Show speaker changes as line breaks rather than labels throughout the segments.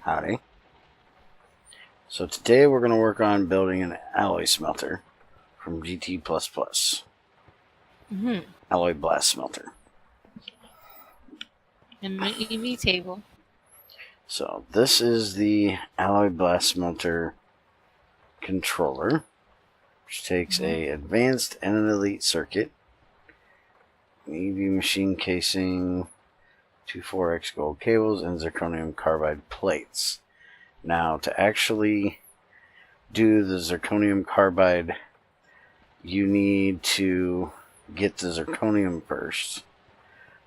Howdy. So today we're going to work on building an alloy smelter from GT++. Alloy blast smelter.
And an EV table.
So this is the alloy blast smelter controller, which takes a advanced and an elite circuit, an EV machine casing, 2,4x gold cables, and zirconium carbide plates. Now, to actually do the zirconium carbide, you need to get the zirconium first,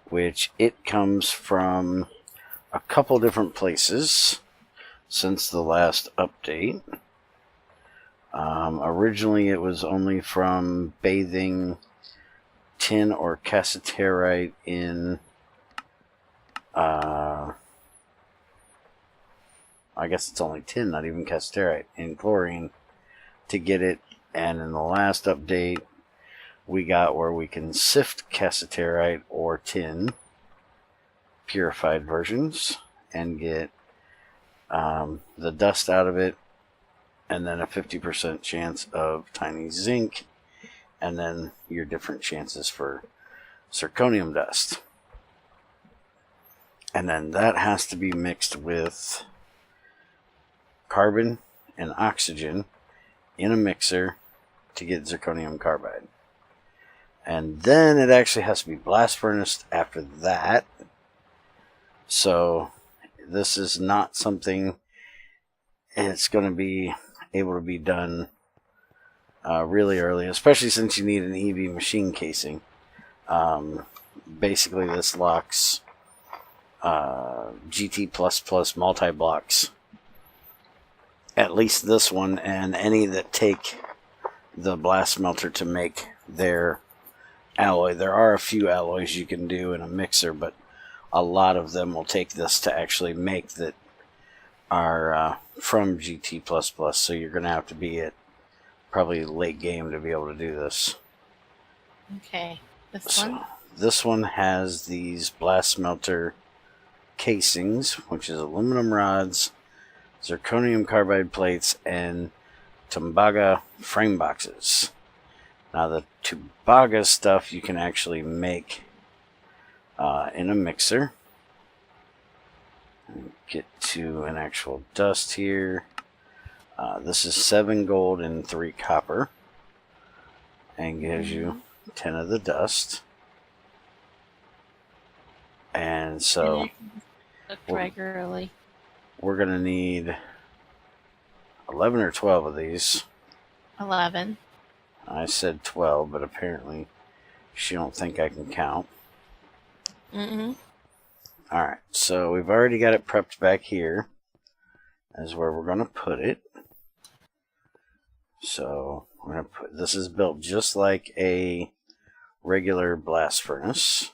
which it comes from a couple different places since the last update. Originally, it was only from bathing tin or cassiterite in I guess it's only tin, not even cassiterite, in chlorine to get it. And in the last update, we got where we can sift cassiterite or tin, purified versions, and get the dust out of it, and then a 50% chance of tiny zinc, and then your different chances for zirconium dust. And then that has to be mixed with carbon and oxygen in a mixer to get zirconium carbide. And then it actually has to be blast furnaced after that. So this is not something it's going to be able to be done really early, especially since you need an EV machine casing. Basically this locks GT++ multi-blocks, at least this one and any that take the blast smelter to make their alloy. There are a few alloys you can do in a mixer, but a lot of them will take this to actually make that are from GT++, so you're going to have to be at probably late game to be able to do this.
Okay,
This one has these blast smelter casings, which is aluminum rods, zirconium carbide plates, and Tumbaga frame boxes. Now the Tumbaga stuff you can actually make in a mixer. Get to an actual dust here. This is 7 gold and 3 copper, and gives you 10 of the dust. And so
regularly,
we're going to need 11 or 12 of these.
11.
I said 12, but apparently she don't think I can count. Alright, so we've already got it prepped back here as where we're going to put it. So we're going to put, this is built just like a regular blast furnace.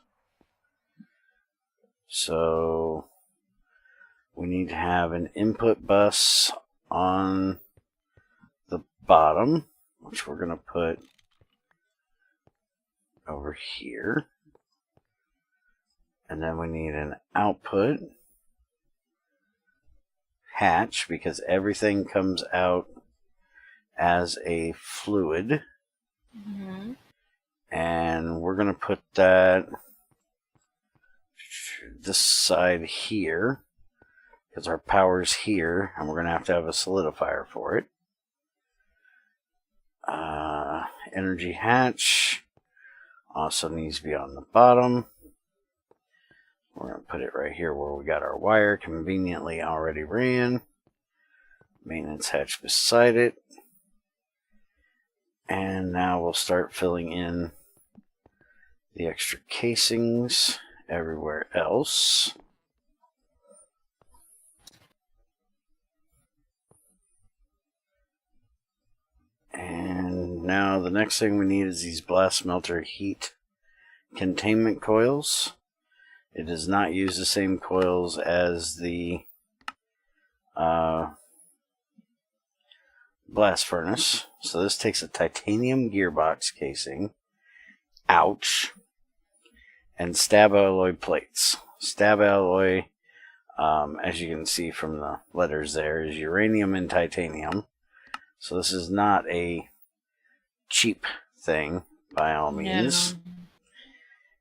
So we need to have an input bus on the bottom, which we're going to put over here. And then we need an output hatch, because everything comes out as a fluid. And we're going to put that this side here, because our power's here, and we're going to have a solidifier for it. Energy hatch also needs to be on the bottom. We're going to put it right here where we got our wire conveniently already ran. Maintenance hatch beside it. And now we'll start filling in the extra casings everywhere else. And now the next thing we need is these blast smelter heat containment coils. It does not use the same coils as the blast furnace. So this takes a titanium gearbox casing, ouch, and stab alloy plates. Stab alloy as you can see from the letters there, is uranium and titanium. So this is not a cheap thing by all means.
No.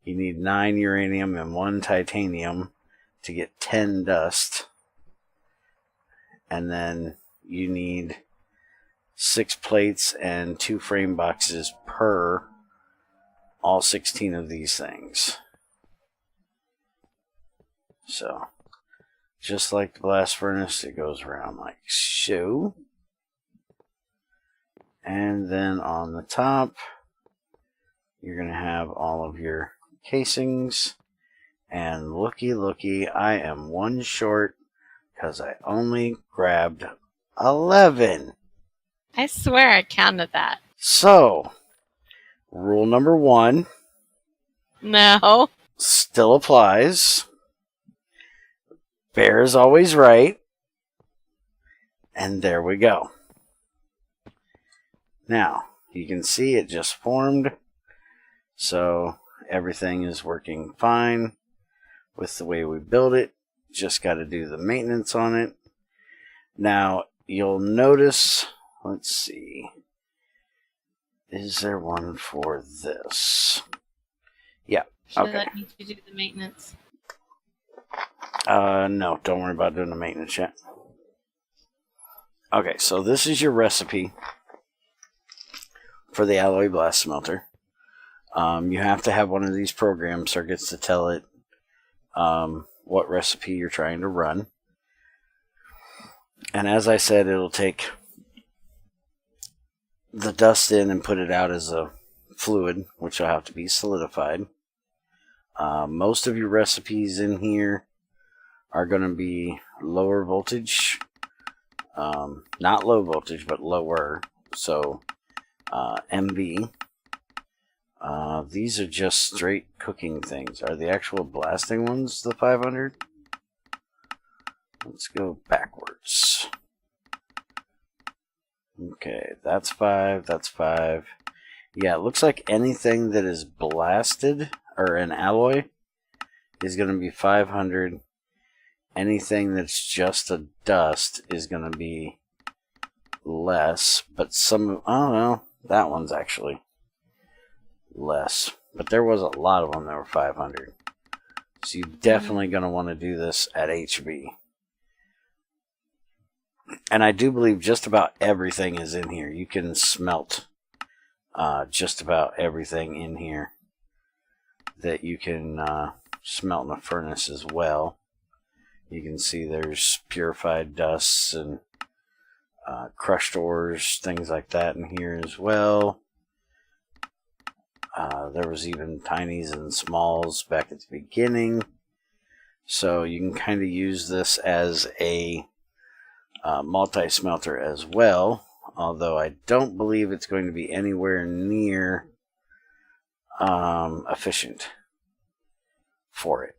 You need 9 uranium and 1 titanium to get 10 dust. And then you need 6 plates and 2 frame boxes per all 16 of these things. So, just like the blast furnace, it goes around like so. And then on the top, you're going to have all of your casings. And looky, I am 1 short because I only grabbed 11.
I swear I counted that.
So, rule number 1
No.
still applies. Bear is always right. And there we go. Now, you can see it just formed. So, everything is working fine with the way we build it. Just got to do the maintenance on it. Now, you'll notice, let's see, is there one for this? Yeah,
Should
okay.
let me do the maintenance.
No, don't worry about doing the maintenance yet. Okay, so this is your recipe for the alloy blast smelter. You have to have one of these program circuits to tell it what recipe you're trying to run. And as I said, it'll take the dust in and put it out as a fluid, which will have to be solidified. Most of your recipes in here are going to be lower voltage. Not low voltage, but lower. So, MV. These are just straight cooking things. Are the actual blasting ones the 500? Let's go backwards. Okay, that's 5, that's 5. Yeah, it looks like anything that is blasted, or an alloy, is going to be 500. Anything that's just a dust is going to be less, but some, oh well, that one's actually less. But there was a lot of them that were 500. So you're definitely going to want to do this at HB. And I do believe just about everything is in here. You can smelt just about everything in here that you can smelt in a furnace as well. You can see there's purified dusts and crushed ores, things like that in here as well. There was even tinies and smalls back at the beginning. So you can kind of use this as a multi-smelter as well. Although I don't believe it's going to be anywhere near efficient for it.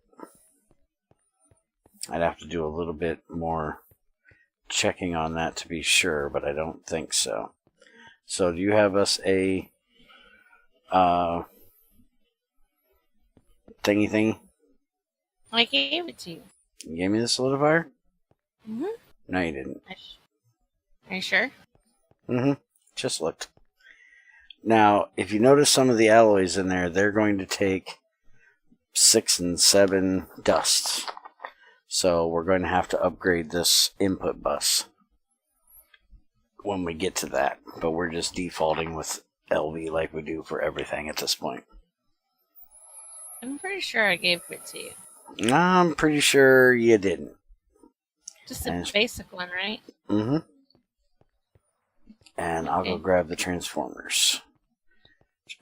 I'd have to do a little bit more checking on that to be sure, but I don't think so. So do you have us a thingy?
I gave it to you.
You gave me the solidifier?
Mm-hmm.
No, you didn't.
Are you sure?
Mm-hmm. Just looked. Now, if you notice some of the alloys in there, they're going to take 6 and 7 dusts. So we're going to have to upgrade this input bus when we get to that. But we're just defaulting with LV like we do for everything at this point.
I'm pretty sure I gave it to you.
I'm pretty sure you didn't.
Just a basic one, right?
Mm-hmm. And
Okay.
I'll go grab the transformers.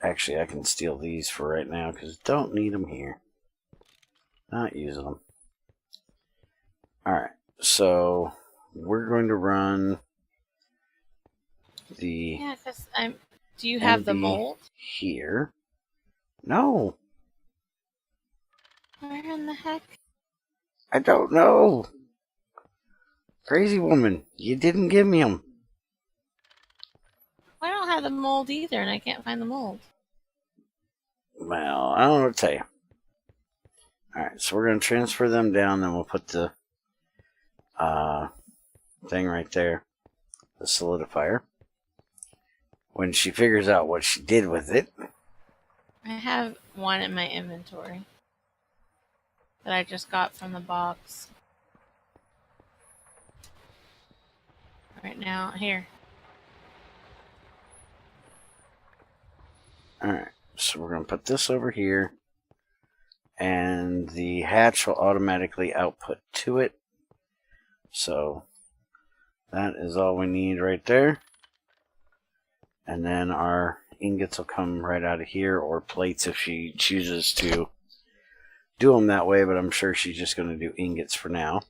Actually, I can steal these for right now because don't need them here. Not using them. Alright, so we're going to run the...
Yeah, because I'm... Do you have the mold?
Here. No.
Where in the heck?
I don't know. Crazy woman, you didn't give me them.
I don't have the mold either, and I can't find the mold.
Well, I don't know what to tell you. Alright, so we're going to transfer them down, then we'll put the thing right there, the solidifier. When she figures out what she did with it.
I have one in my inventory that I just got from the box. Right now, here.
Alright, so we're going to put this over here. And the hatch will automatically output to it. So that is all we need right there. And then our ingots will come right out of here, or plates if she chooses to do them that way, but I'm sure she's just going to do ingots for now.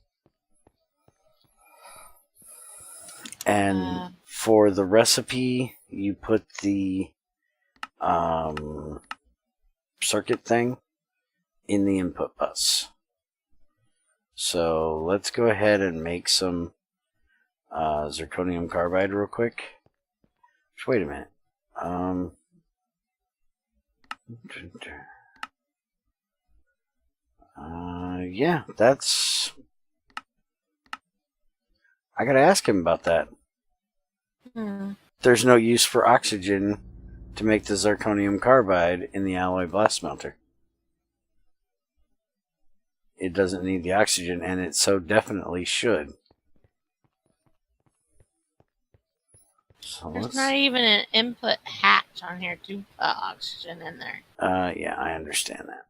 And for the recipe, you put the circuit thing in the input bus. So let's go ahead and make some zirconium carbide real quick. Wait a minute. Yeah, that's... I gotta ask him about that. There's no use for oxygen to make the zirconium carbide in the alloy blast smelter. It doesn't need the oxygen, and it so definitely should. So
there's not even an input hatch on here to put oxygen in there.
Yeah, I understand that.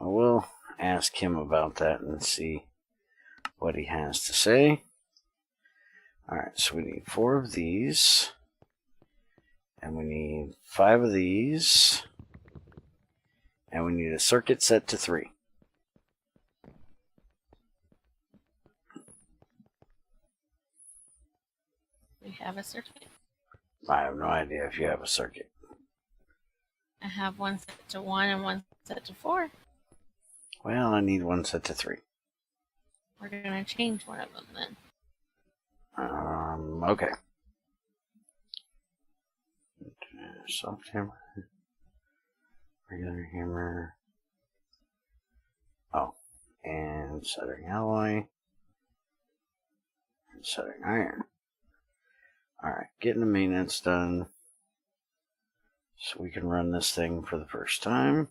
I will ask him about that and see what he has to say. Alright, so we need 4 of these. And we need 5 of these. And we need a circuit set to 3.
We have a circuit?
I have no idea if you have a circuit.
I have one set to 1 and one set to 4.
Well, I need one set to 3.
We're going to change one of them then.
Okay. Soft hammer. Regular hammer. Oh. And soldering alloy. And soldering iron. Alright, getting the maintenance done. So we can run this thing for the first time.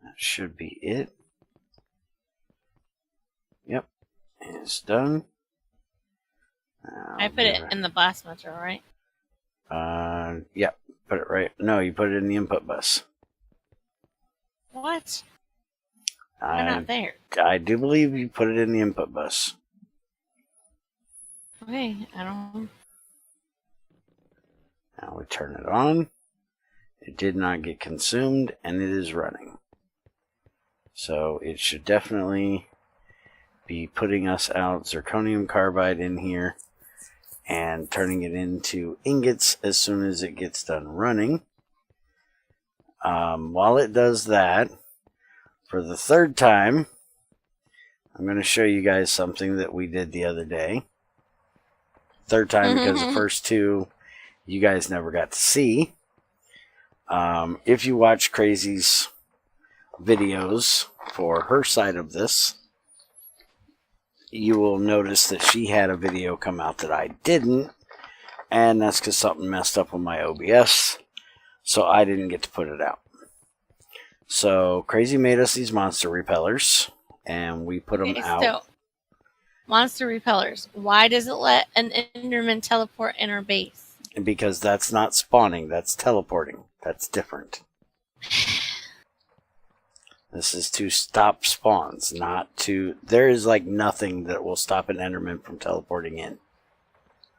That should be it. Yep, it's done.
I put it in the blast smelter, right?
Yep, put it right. No, you put it in the input bus.
What? Why not there?
I do believe you put it in the input bus.
Okay, I don't...
Now we turn it on. It did not get consumed, and it is running. So it should definitely be putting us out zirconium carbide in here and turning it into ingots as soon as it gets done running. While it does that, for the 3rd time, I'm going to show you guys something that we did the other day. 3rd time because the first 2 you guys never got to see. If you watch Crazy's videos for her side of this, you will notice that she had a video come out that I didn't, and that's because something messed up with my OBS, so I didn't get to put it out. So Crazy made us these monster repellers, and we put them out.
So, monster repellers. Why does it let an Enderman teleport in our base?
Because that's not spawning, that's teleporting. That's different. This is to stop spawns, not to... There is like nothing that will stop an Enderman from teleporting in.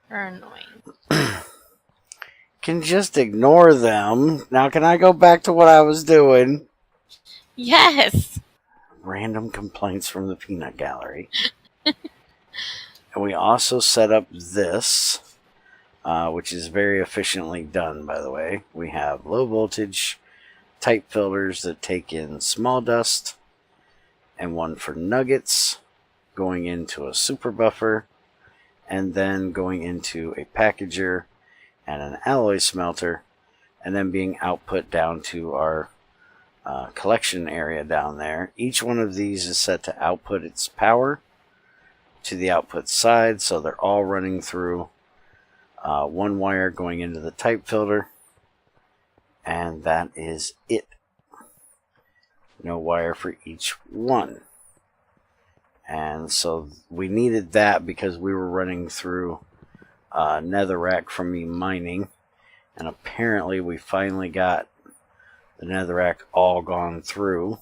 They're annoying.
Can just ignore them. Now can I go back to what I was doing?
Yes!
Random complaints from the peanut gallery. And we also set up this, which is very efficiently done, by the way. We have low voltage type filters that take in small dust, and one for nuggets going into a super buffer, and then going into a packager and an alloy smelter, and then being output down to our collection area down there. Each one of these is set to output its power to the output side, so they're all running through one wire going into the type filter, and that is it. No wire for each one. And so we needed that because we were running through netherrack from me mining, and apparently we finally got the netherrack all gone through.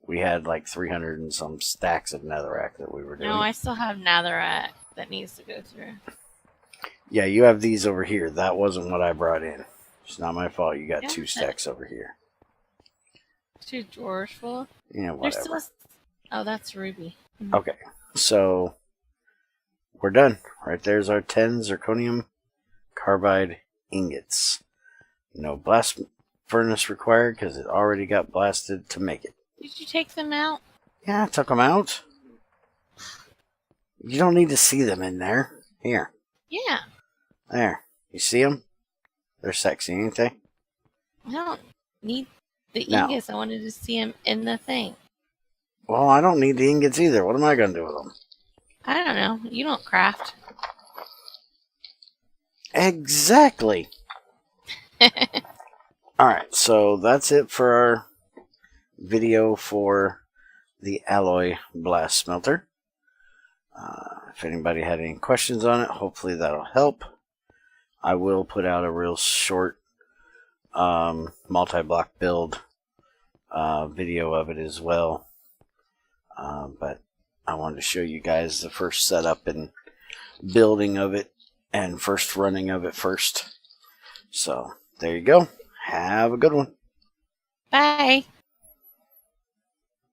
We had like 300 and some stacks of netherrack that we were doing.
No, I still have netherrack that needs to go through.
Yeah, you have these over here. That wasn't what I brought in. It's not my fault. You got 2 stacks over here.
2 drawers full?
Yeah, whatever.
Still... Oh, that's ruby.
Okay, so we're done. Right there's our 10 zirconium carbide ingots. No blast furnace required because it already got blasted to make it.
Did you take them out?
Yeah, I took them out. You don't need to see them in there. Here.
Yeah.
There. You see them? They're sexy, ain't they?
I don't need the ingots. I wanted to see them in the thing.
Well, I don't need the ingots either. What am I going to do with them?
I don't know. You don't craft.
Exactly. Alright, so that's it for our video for the alloy blast smelter. If anybody had any questions on it, hopefully that'll help. I will put out a real short multi-block build video of it as well. But I wanted to show you guys the first setup and building of it and first running of it first. So there you go. Have a good one.
Bye.